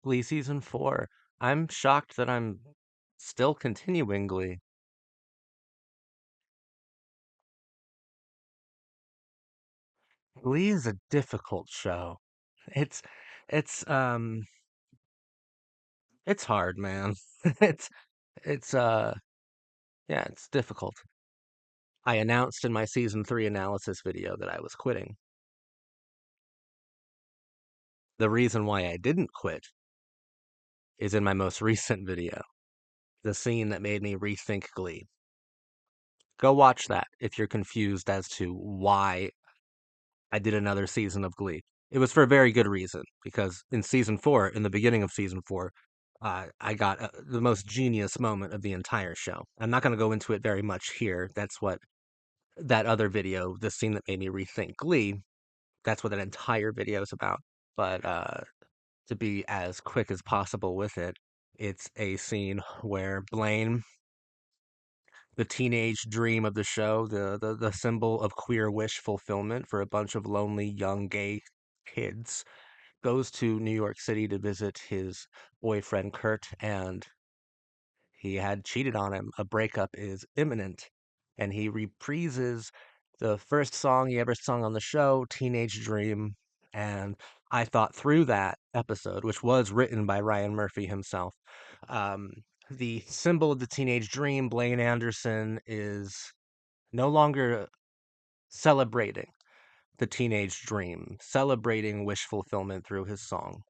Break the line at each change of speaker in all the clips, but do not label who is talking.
Glee season 4. I'm shocked that I'm still continuing Glee. Glee is a difficult show. It's it's it's hard, man. It's it's yeah, it's difficult. I announced in my season 3 analysis video that I was quitting. The reason why I didn't quit is in my most recent video, the scene that made me rethink Glee. Go watch that if you're confused as to why I did another season of Glee. It was for a very good reason because in season 4, in the beginning of season 4, I got the most genius moment of the entire show. I'm not going to go into it very much here. That's what that other video, the scene that made me rethink Glee, that's what that entire video is about. But to be as quick as possible with it, it's a scene where Blaine, the teenage dream of the show, the symbol of queer wish fulfillment for a bunch of lonely young gay kids, goes to New York City to visit his boyfriend Kurt, and he had cheated on him. A breakup is imminent, and he reprises the first song he ever sung on the show, Teenage Dream. And I thought through that episode, which was written by Ryan Murphy himself. Um, the symbol of the teenage dream, Blaine Anderson, is no longer celebrating the teenage dream, celebrating wish fulfillment through his song.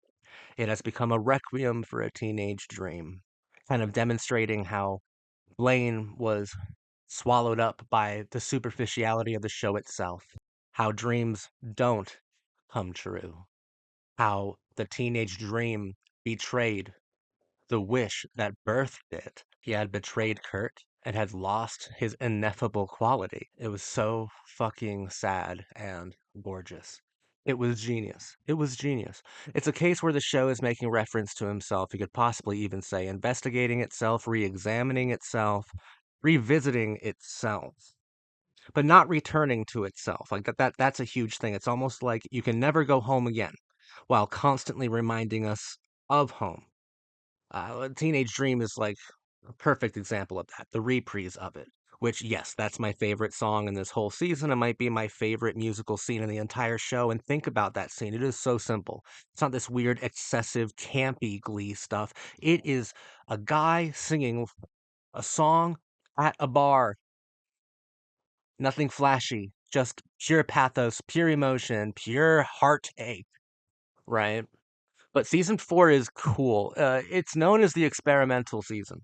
It has become a requiem for a teenage dream, kind of demonstrating how Blaine was swallowed up by the superficiality of the show itself, how dreams don't come true, how the teenage dream betrayed the wish that birthed it. He had betrayed Kurt and had lost his ineffable quality. It was so fucking sad and gorgeous. It was genius. It was genius. It's a case where the show is making reference to himself. You could possibly even say investigating itself, re examining itself, revisiting itself, but not returning to itself. Like that's a huge thing. It's almost like you can never go home again while constantly reminding us of home. Teenage Dream is like a perfect example of that, the reprise of it. Which, yes, that's my favorite song in this whole season. It might be my favorite musical scene in the entire show. And think about that scene. It is so simple. It's not this weird, excessive, campy Glee stuff. It is a guy singing a song at a bar. Nothing flashy, just pure pathos, pure emotion, pure heartache, right? But season 4 is cool. It's known as the experimental season,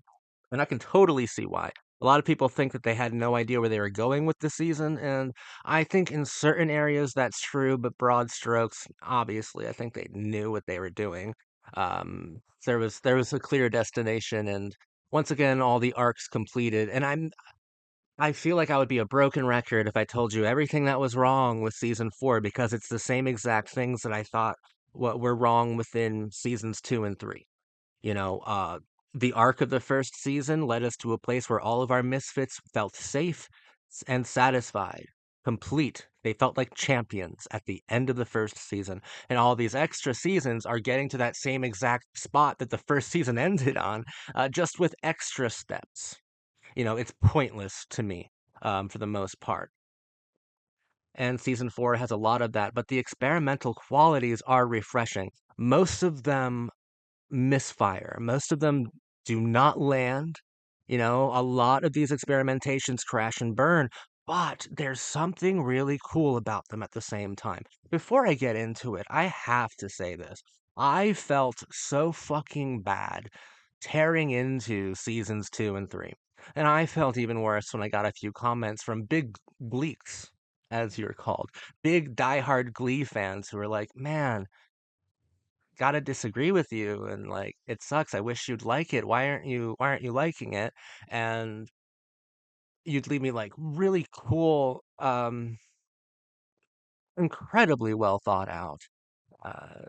and I can totally see why. A lot of people think that they had no idea where they were going with the season, and I think in certain areas that's true, but broad strokes, obviously, I think they knew what they were doing. There was a clear destination, and once again, all the arcs completed. And I feel like I would be a broken record if I told you everything that was wrong with season 4 because it's the same exact things that I thought what were wrong within seasons 2 and 3. You know, the arc of the first season led us to a place where all of our misfits felt safe and satisfied, complete. They felt like champions at the end of the first season. And all these extra seasons are getting to that same exact spot that the first season ended on, just with extra steps. It's pointless to me, for the most part. And season 4 has a lot of that, but the experimental qualities are refreshing. Most of them misfire. Most of them do not land. A lot of these experimentations crash and burn, but there's something really cool about them at the same time. Before I get into it, I have to say this. I felt so fucking bad tearing into seasons 2 and 3. And I felt even worse when I got a few comments from big Gleeks, as you're called, big diehard Glee fans who were like, man, gotta disagree with you and like it sucks. I wish you'd like it. Why aren't you liking it? And you'd leave me like really cool, incredibly well thought out uh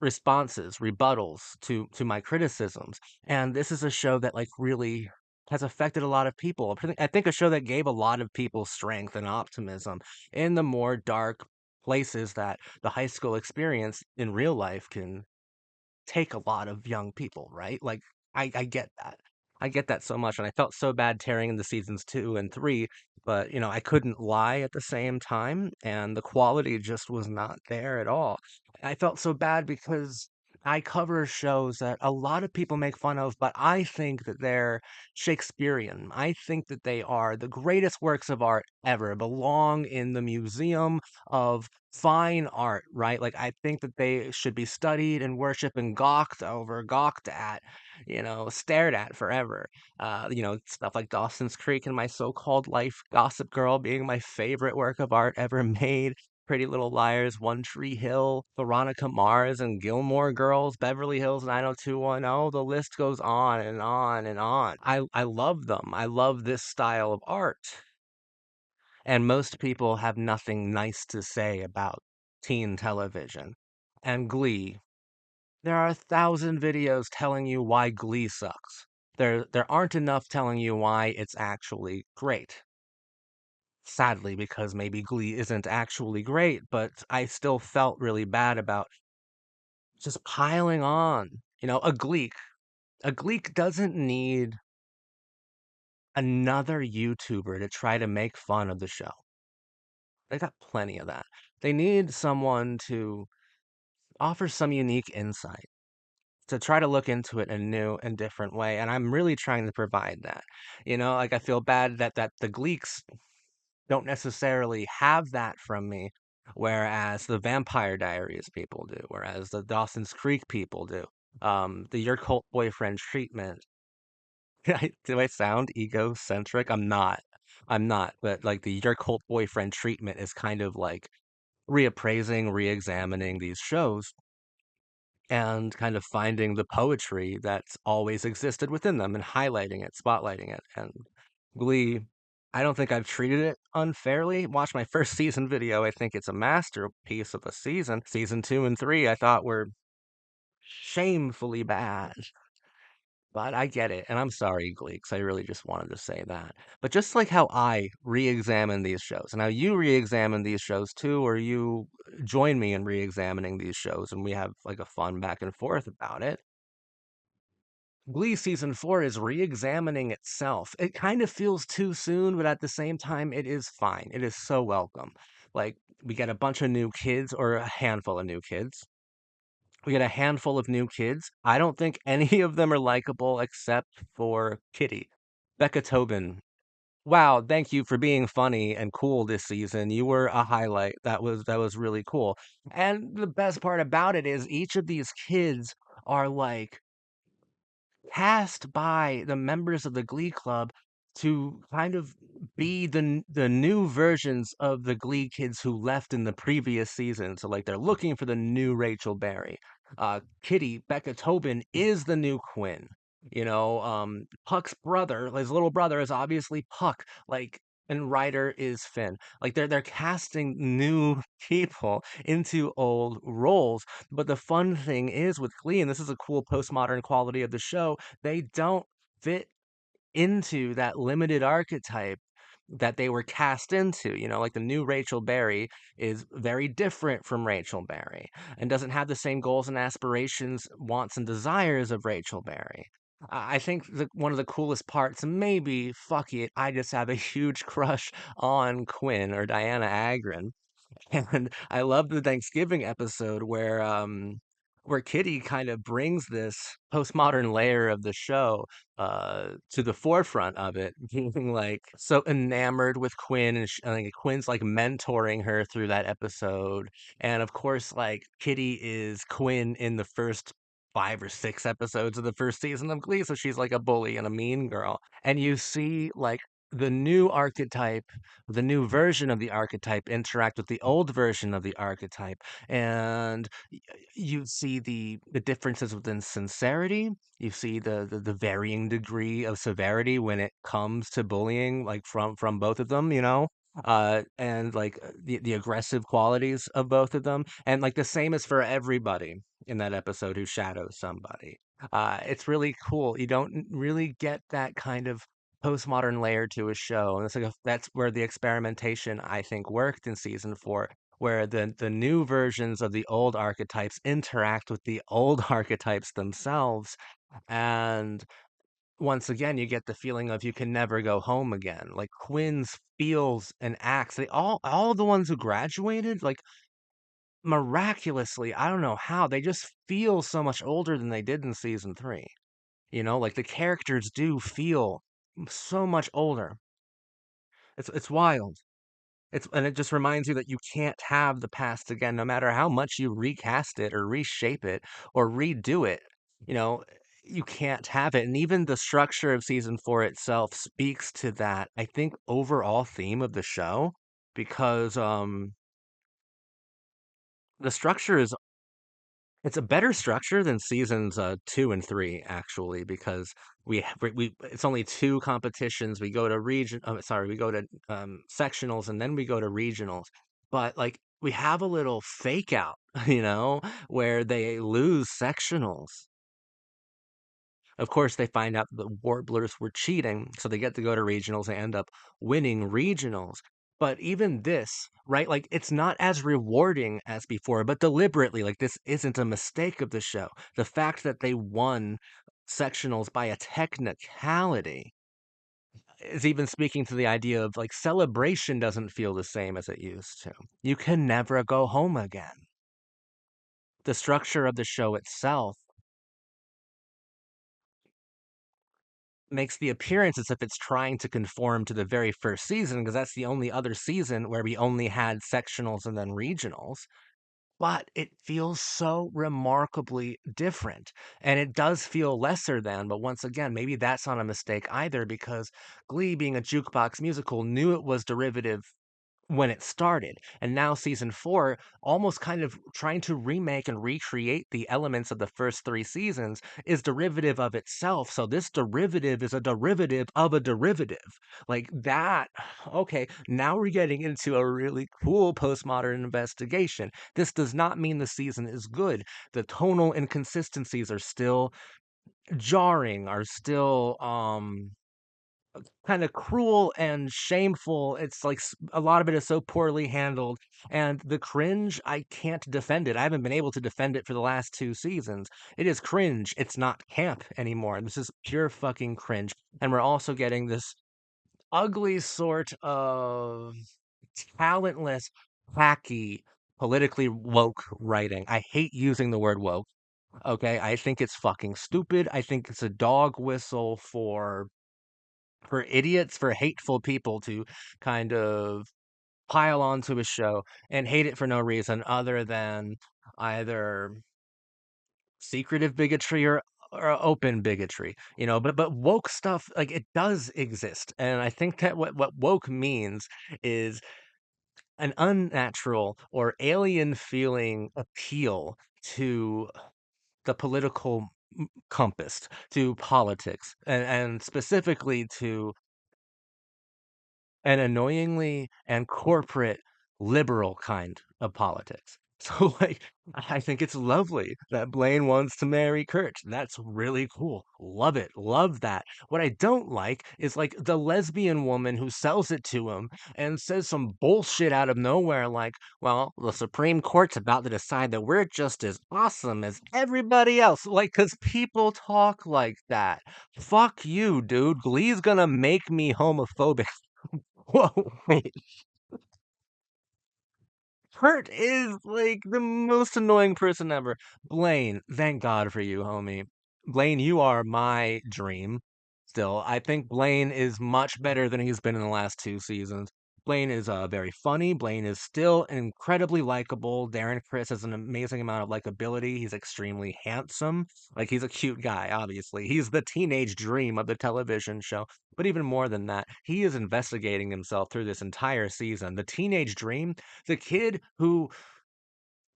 responses, rebuttals to my criticisms. And this is a show that like really has affected a lot of people. I think a show that gave a lot of people strength and optimism in the more dark places that the high school experience in real life can take a lot of young people, right? Like I get that. I get that so much, and I felt so bad tearing into seasons 2 and 3, but I couldn't lie at the same time, and the quality just was not there at all. I felt so bad because I cover shows that a lot of people make fun of, but I think that they're Shakespearean. I think that they are the greatest works of art ever, belong in the museum of fine art, right? Like I think that they should be studied and worshiped and gawked at, stared at forever. Stuff like Dawson's Creek and My So-Called Life, Gossip Girl being my favorite work of art ever made. Pretty Little Liars, One Tree Hill, Veronica Mars and Gilmore Girls, Beverly Hills 90210. The list goes on and on and on. I love them. I love this style of art. And most people have nothing nice to say about teen television. And Glee, there are 1,000 videos telling you why Glee sucks. There aren't enough telling you why it's actually great. Sadly, because maybe Glee isn't actually great, but I still felt really bad about just piling on. A Gleek doesn't need another YouTuber to try to make fun of the show. They got plenty of that. They need someone to offer some unique insight, to try to look into it in a new and different way. And I'm really trying to provide that. Like I feel bad that the Gleeks don't necessarily have that from me, whereas the Vampire Diaries people do, whereas the Dawson's Creek people do. The Your Cult Boyfriend treatment. Do I sound egocentric? I'm not. I'm not. But like the Your Cult Boyfriend treatment is kind of like reappraising, re-examining these shows and kind of finding the poetry that's always existed within them and highlighting it, spotlighting it. And Glee, I don't think I've treated it unfairly. Watch my first season video. I think it's a masterpiece of a season. Season 2 and 3, I thought were shamefully bad. But I get it, and I'm sorry, Gleeks. I really just wanted to say that. But just like how I re-examine these shows, and how you re-examine these shows too, or you join me in re-examining these shows, and we have like a fun back and forth about it. Glee season 4 is re-examining itself. It kind of feels too soon, but at the same time, it is fine. It is so welcome. Like we get a bunch of new kids, or a handful of new kids. We get a handful of new kids. I don't think any of them are likable except for Kitty. Becca Tobin. Wow, thank you for being funny and cool this season. You were a highlight. That was really cool. And the best part about it is each of these kids are like cast by the members of the Glee Club to kind of be the new versions of the Glee kids who left in the previous season. So like they're looking for the new Rachel Berry. Kitty, Becca Tobin is the new Quinn. Puck's brother, his little brother is obviously Puck. Like and Ryder is Finn. Like they're casting new people into old roles. But the fun thing is with Glee, and this is a cool postmodern quality of the show, they don't fit into that limited archetype that they were cast into. Like the new Rachel Berry is very different from Rachel Berry and doesn't have the same goals and aspirations, wants and desires of Rachel Berry. I think one of the coolest parts, maybe, fuck it, I just have a huge crush on Quinn or Diana Agron. And I love the Thanksgiving episode where Kitty kind of brings this postmodern layer of the show to the forefront of it, being like so enamored with Quinn, and like, Quinn's like mentoring her through that episode. And of course, like Kitty is Quinn in the first 5 or 6 episodes of the first season of Glee, so she's like a bully and a mean girl. And you see like the new archetype, the new version of the archetype interact with the old version of the archetype, and you see the differences within sincerity. You see the varying degree of severity when it comes to bullying, like from both of them, and like the aggressive qualities of both of them, and like the same is for everybody in that episode who shadows somebody. It's really cool. You don't really get that kind of postmodern layer to a show, and that's where the experimentation I think worked in season 4, where the new versions of the old archetypes interact with the old archetypes themselves. And once again, you get the feeling of you can never go home again. Like Quinn's feels and acts, they all the ones who graduated, like miraculously, I don't know how, they just feel so much older than they did in season 3. You know, like the characters do feel so much older. It's wild. And it just reminds you that you can't have the past again, no matter how much you recast it or reshape it or redo it. You know, you can't have it. And even the structure of season 4 itself speaks to that, I think, overall theme of the show, because the structure is it's a better structure than seasons 2 and 3, actually, because we it's only two competitions. We go to we go to sectionals, and then we go to regionals. But like we have a little fake out, where they lose sectionals. Of course, they find out that the Warblers were cheating, so they get to go to regionals and end up winning regionals. But even this, right? Like, it's not as rewarding as before, but deliberately, like, this isn't a mistake of the show. The fact that they won sectionals by a technicality is even speaking to the idea of like celebration doesn't feel the same as it used to. You can never go home again. The structure of the show itself makes the appearance as if it's trying to conform to the very first season, because that's the only other season where we only had sectionals and then regionals. But it feels so remarkably different. And it does feel lesser than, but once again, maybe that's not a mistake either, because Glee, being a jukebox musical, knew it was derivative when it started. And now season 4, almost kind of trying to remake and recreate the elements of the first 3 seasons, is derivative of itself. So this derivative is a derivative of a derivative. Like that, okay, now we're getting into a really cool postmodern investigation. This does not mean the season is good. The tonal inconsistencies are still jarring, are still kind of cruel and shameful. It's like a lot of it is so poorly handled. And the cringe, I can't defend it. I haven't been able to defend it for the last 2 seasons. It is cringe. It's not camp anymore. This is pure fucking cringe. And we're also getting this ugly sort of talentless, hacky, politically woke writing. I hate using the word woke. Okay, I think it's fucking stupid. I think it's a dog whistle for idiots, for hateful people to kind of pile onto a show and hate it for no reason other than either secretive bigotry or open bigotry, but woke stuff, like, it does exist. And I think that what woke means is an unnatural or alien feeling appeal to the political compass, to politics, and specifically to an annoyingly and corporate liberal kind of politics. So, like, I think it's lovely that Blaine wants to marry Kurt. That's really cool. Love it. Love that. What I don't like is like the lesbian woman who sells it to him and says some bullshit out of nowhere, like, well, the Supreme Court's about to decide that we're just as awesome as everybody else. Like, because people talk like that. Fuck you, dude. Glee's gonna make me homophobic. Whoa, wait. Kurt is like the most annoying person ever. Blaine, thank God for you, homie. Blaine, you are my dream. Still, I think Blaine is much better than he's been in the last 2 seasons. Blaine is very funny. Blaine is still incredibly likable. Darren Criss has an amazing amount of likability. He's extremely handsome. Like, he's a cute guy, obviously. He's the teenage dream of the television show. But even more than that, he is investigating himself through this entire season. The teenage dream, the kid who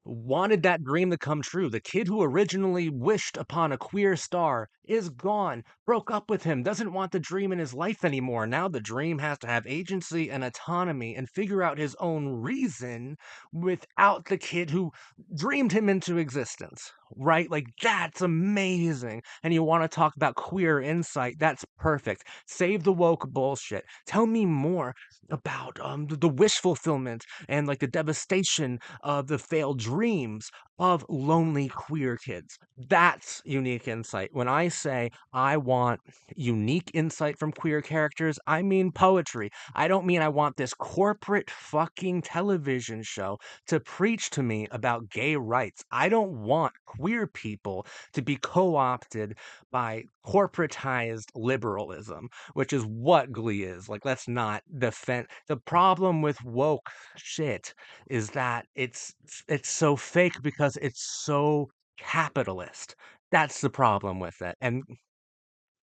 wanted that dream to come true, the kid who originally wished upon a queer star, is gone, broke up with him, doesn't want the dream in his life anymore. Now the dream has to have agency and autonomy and figure out his own reason without the kid who dreamed him into existence. right? Like, that's amazing. And you want to talk about queer insight, that's perfect. Save the woke bullshit. Tell me more about the wish fulfillment and like the devastation of the failed dreams of lonely queer kids. That's unique insight. When I say I want unique insight from queer characters, I mean poetry. I don't mean I want this corporate fucking television show to preach to me about gay rights. I don't want queer people to be co opted by corporatized liberalism, which is what Glee is. Like, let's not defend. The problem with woke shit is that it's so fake because it's so capitalist. That's the problem with it. And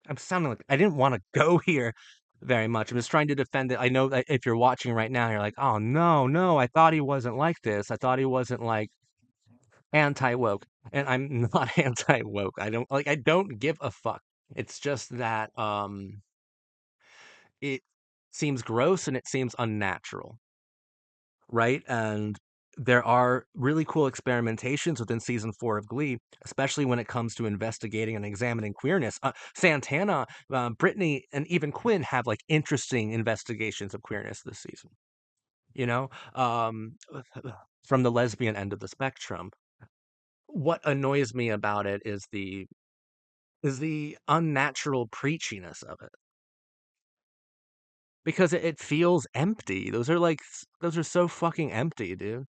I'm sounding like I didn't want to go here very much. I'm just trying to defend it. I know that if you're watching right now, you're like, oh no, no, I thought he wasn't like this. I thought he wasn't like anti woke. And I'm not anti woke. I don't give a fuck. It's just that it seems gross and it seems unnatural, right? And there are really cool experimentations within season 4 of Glee, especially when it comes to investigating and examining queerness. Santana, Brittany, and even Quinn have like interesting investigations of queerness this season. You know, from the lesbian end of the spectrum. What annoys me about it is the unnatural preachiness of it because it feels empty. Those are so fucking empty, dude.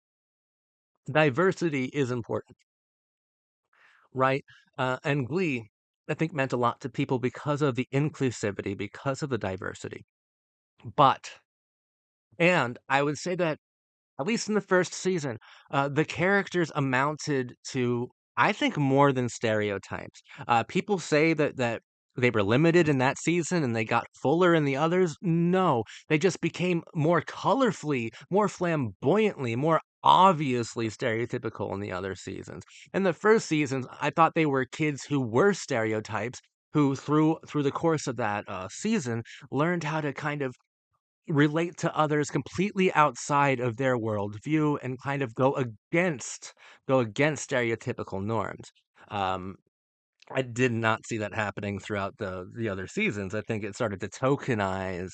Diversity is important, right? And Glee, I think, meant a lot to people because of the inclusivity, because of the diversity. But, and I would say that at least in the first season, the characters amounted to, I think, more than stereotypes. People say that they were limited in that season and they got fuller in the others. No, they just became more colorfully, more flamboyantly, more obviously stereotypical in the other seasons. In the first seasons, I thought they were kids who were stereotypes, who through the course of that season learned how to kind of relate to others completely outside of their worldview and kind of go against stereotypical norms. Um, I did not see that happening throughout the other seasons. I think it started to tokenize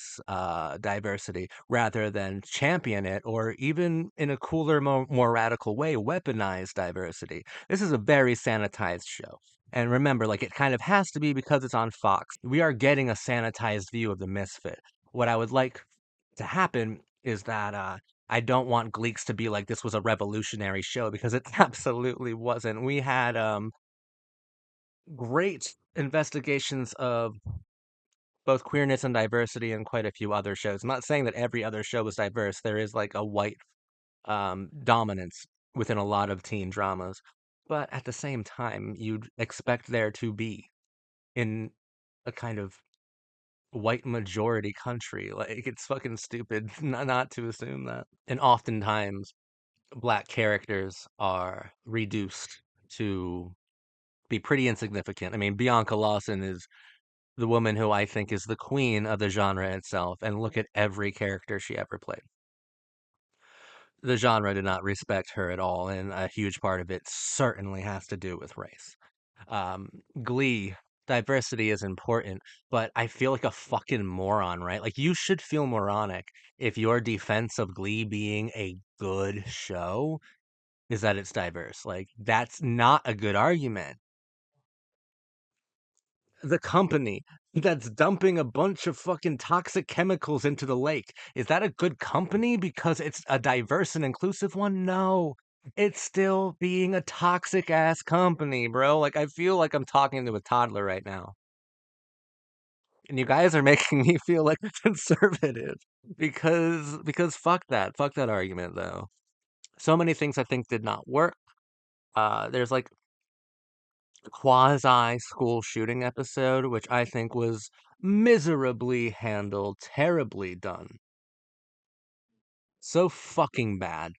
diversity rather than champion it, or even in a cooler, more radical way, weaponize diversity. This is a very sanitized show. And remember, like it kind of has to be because it's on Fox. We are getting a sanitized view of the misfit. What I would like to happen is that I don't want Gleeks to be like this was a revolutionary show because it absolutely wasn't. We had great investigations of both queerness and diversity and quite a few other shows. I'm not saying that every other show was diverse. There is like a white dominance within a lot of teen dramas. But at the same time, you'd expect there to be in a kind of white majority country. Like it's fucking stupid not to assume that. And oftentimes black characters are reduced to be pretty insignificant. I mean, Bianca Lawson is the woman who I think is the queen of the genre itself, and look at every character she ever played. The genre did not respect her at all, and a huge part of it certainly has to do with race. Glee, diversity is important, but I feel like a fucking moron, right? Like, you should feel moronic if your defense of Glee being a good show is that it's diverse. Like, that's not a good argument. The company that's dumping a bunch of fucking toxic chemicals into the lake. Is that a good company because it's a diverse and inclusive one? No. It's still being a toxic ass company, bro. Like I feel like I'm talking to a toddler right now. And you guys are making me feel like a conservative because fuck that. Fuck that argument though. So many things I think did not work. There's like quasi school shooting episode, which I think was miserably handled, terribly done. So fucking bad.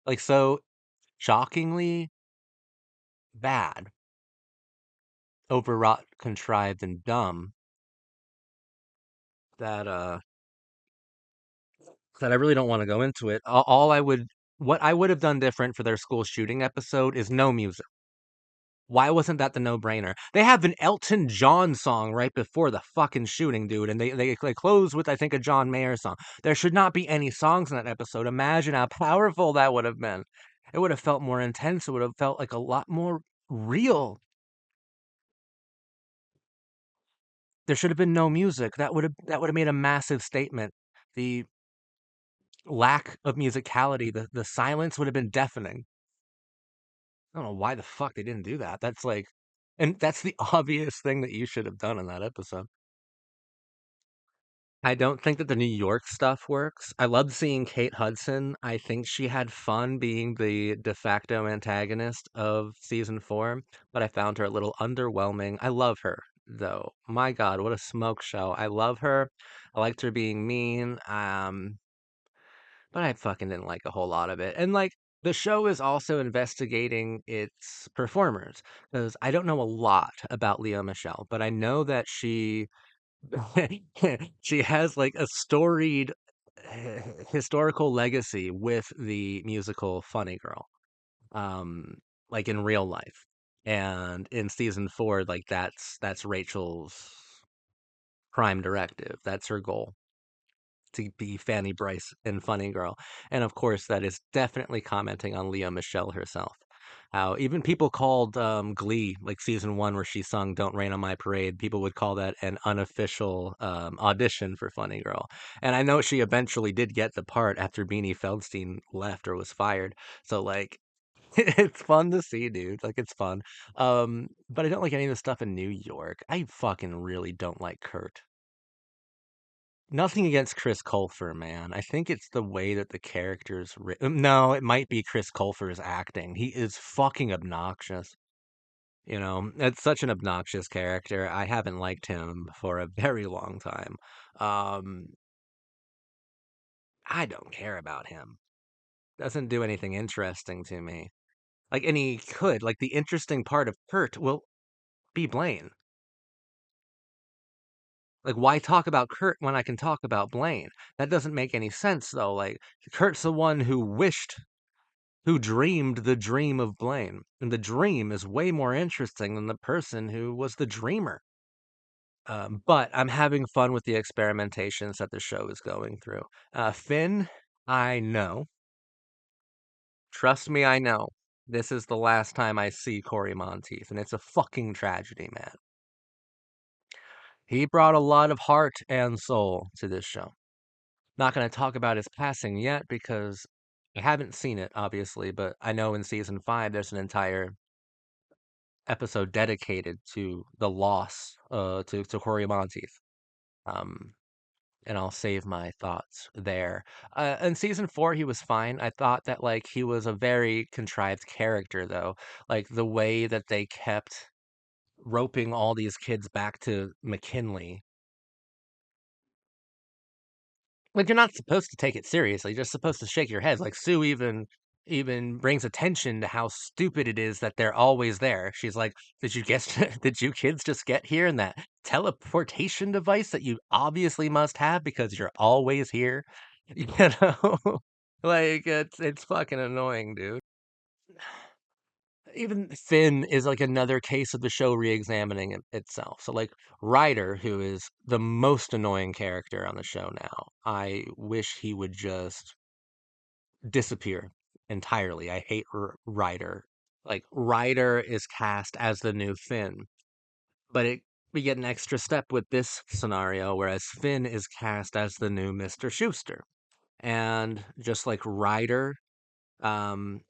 Like, so shockingly bad, overwrought, contrived, and dumb that, that I really don't want to go into it. All I would What I would have done different for their school shooting episode is no music. Why wasn't that the no-brainer? They have an Elton John song right before the fucking shooting, dude, and they close with, I think, a John Mayer song. There should not be any songs in that episode. Imagine how powerful that would have been. It would have felt more intense. It would have felt like a lot more real. There should have been no music. That would have made a massive statement. The lack of musicality, the silence would have been deafening. I don't know why the fuck they didn't do that. That's like, and that's the obvious thing that you should have done in that episode. I don't think that the New York stuff works. I loved seeing Kate Hudson. I think she had fun being the de facto antagonist of season 4, but I found her a little underwhelming. I love her, though. My God, what a smoke show. I love her. I liked her being mean. But I fucking didn't like a whole lot of it. And like the show is also investigating its performers because I don't know a lot about Leo Michelle, but I know that she she has like a storied historical legacy with the musical Funny Girl. Um like in real life. And in season 4, like that's Rachel's prime directive. That's her goal to be Fanny Bryce in Funny Girl. And of course, that is definitely commenting on Leah Michelle herself. How even people called Glee, like season 1, where she sung "Don't Rain on My Parade," people would call that an unofficial audition for Funny Girl. And I know she eventually did get the part after Beanie Feldstein left or was fired. So like, it's fun to see, dude. Like it's fun. But I don't like any of the stuff in New York. I fucking really don't like Kurt. Nothing against Chris Colfer, man. I think it's the way that the character's written. No, it might be Chris Colfer's acting. He is fucking obnoxious. You know, it's such an obnoxious character. I haven't liked him for a very long time. Um, I don't care about him. Doesn't do anything interesting to me. Like, and he could. Like, the interesting part of Kurt will be Blaine. Like, why talk about Kurt when I can talk about Blaine? That doesn't make any sense, though. Like, Kurt's the one who dreamed the dream of Blaine. And the dream is way more interesting than the person who was the dreamer. But I'm having fun with the experimentations that the show is going through. Finn, I know. Trust me, I know. This is the last time I see Corey Monteith, and it's a fucking tragedy, man. He brought a lot of heart and soul to this show. Not going to talk about his passing yet because I haven't seen it, obviously, but I know in season 5 there's an entire episode dedicated to the loss to Corey Monteith. Um, and I'll save my thoughts there. In season 4, he was fine. I thought that like he was a very contrived character, though. Like the way that they kept roping all these kids back to McKinley. Like you're not supposed to take it seriously. You're just supposed to shake your head. Like Sue even brings attention to how stupid it is that they're always there. She's like, "Did you guess? Did you kids just get here in that teleportation device that you obviously must have because you're always here?" You know, like it's fucking annoying, dude. Even Finn is like another case of the show re-examining itself. So like Ryder, who is the most annoying character on the show now, I wish he would just disappear entirely. I hate Ryder. Like Ryder is cast as the new Finn, but we get an extra step with this scenario, whereas Finn is cast as the new Mr. Schuster. And just like Ryder um,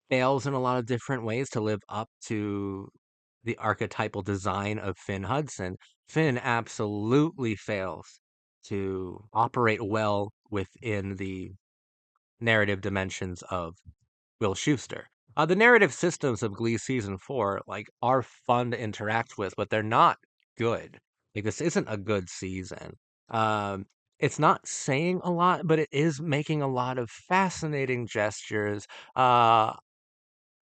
fails in a lot of different ways to live up to the archetypal design of Finn Hudson, Finn absolutely fails to operate well within the narrative dimensions of Will Schuster. The narrative systems of Glee season 4 like are fun to interact with, but they're not good. Like this isn't a good season. Um, it's not saying a lot, but it is making a lot of fascinating gestures. Uh,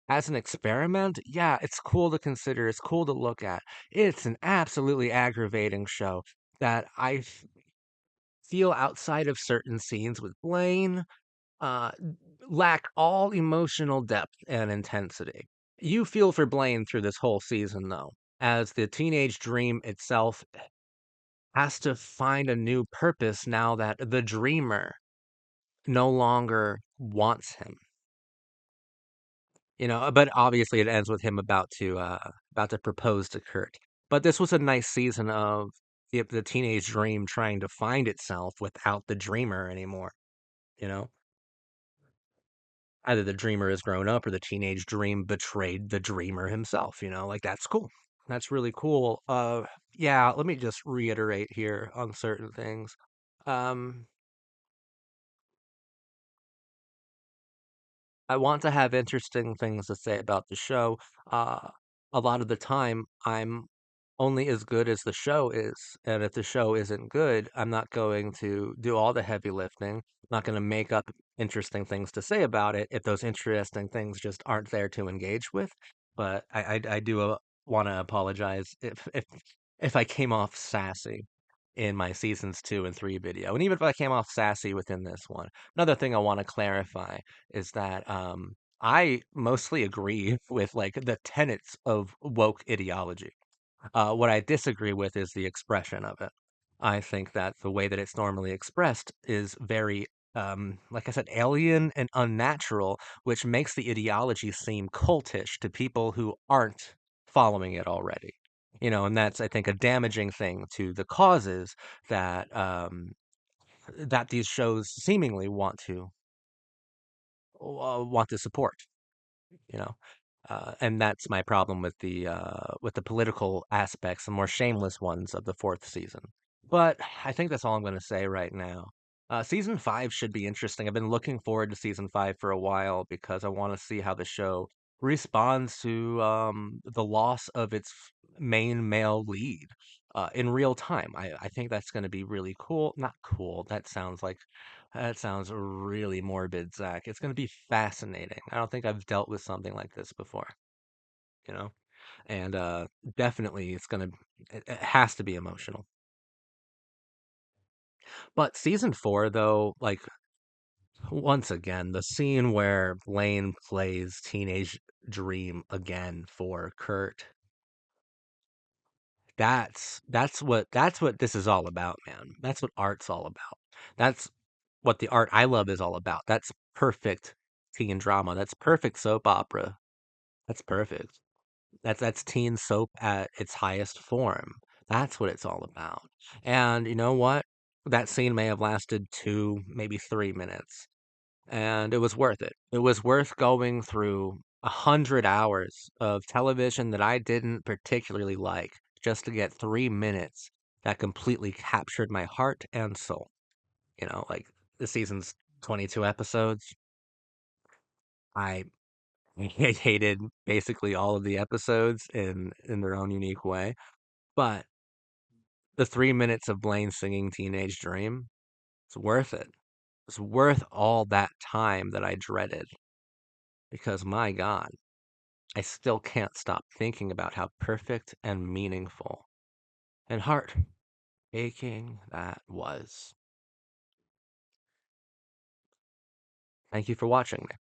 as an experiment, yeah, it's cool to consider. It's cool to look at. It's an absolutely aggravating show that I feel outside of certain scenes with Blaine. uh, lack all emotional depth and intensity. You feel for Blaine through this whole season, though, as the teenage dream itself has to find a new purpose now that the dreamer no longer wants him. But obviously it ends with him about to propose to Kurt. But this was a nice season of the teenage dream trying to find itself without the dreamer anymore. You know, either the dreamer has grown up or the teenage dream betrayed the dreamer himself. Like that's cool. That's really cool. Yeah. Let me just reiterate here on certain things. Um, I want to have interesting things to say about the show. Uh, a lot of the time, I'm only as good as the show is. And if the show isn't good, I'm not going to do all the heavy lifting. I'm not going to make up interesting things to say about it if those interesting things just aren't there to engage with. But I do want to apologize if I came off sassy in my seasons 2 and 3 video, and even if I came off sassy within this one. Another thing I want to clarify is that I mostly agree with like the tenets of woke ideology. What I disagree with is the expression of it. I think that the way that it's normally expressed is very, like I said, alien and unnatural, which makes the ideology seem cultish to people who aren't following it already. And that's, I think, a damaging thing to the causes that these shows seemingly want to support. You know, and that's my problem with the political aspects, the more shameless ones of the fourth season. But I think that's all I'm going to say right now. Season 5 should be interesting. I've been looking forward to season 5 for a while because I want to see how the show responds to the loss of its main male lead in real time. I think that's going to be really cool. Not cool. That sounds really morbid, Zach. It's going to be fascinating. I don't think I've dealt with something like this before, you know? And definitely it has to be emotional. But season 4, though, like, once again, the scene where Blaine plays Teenage Dream again for Kurt, that's what this is all about, man. That's what art's all about. That's what the art I love is all about. That's perfect teen drama. That's perfect soap opera. That's perfect. That's teen soap at its highest form. That's what it's all about. And you know what? That scene may have lasted 2, maybe 3 minutes, and it was worth it. It was worth going through 100 hours of television that I didn't particularly like just to get 3 minutes that completely captured my heart and soul. Like the season's 22 episodes. I hated basically all of the episodes in their own unique way. But the 3 minutes of Blaine singing Teenage Dream, it's worth it. It's worth all that time that I dreaded because my God, I still can't stop thinking about how perfect and meaningful and heart aching that was. Thank you for watching me.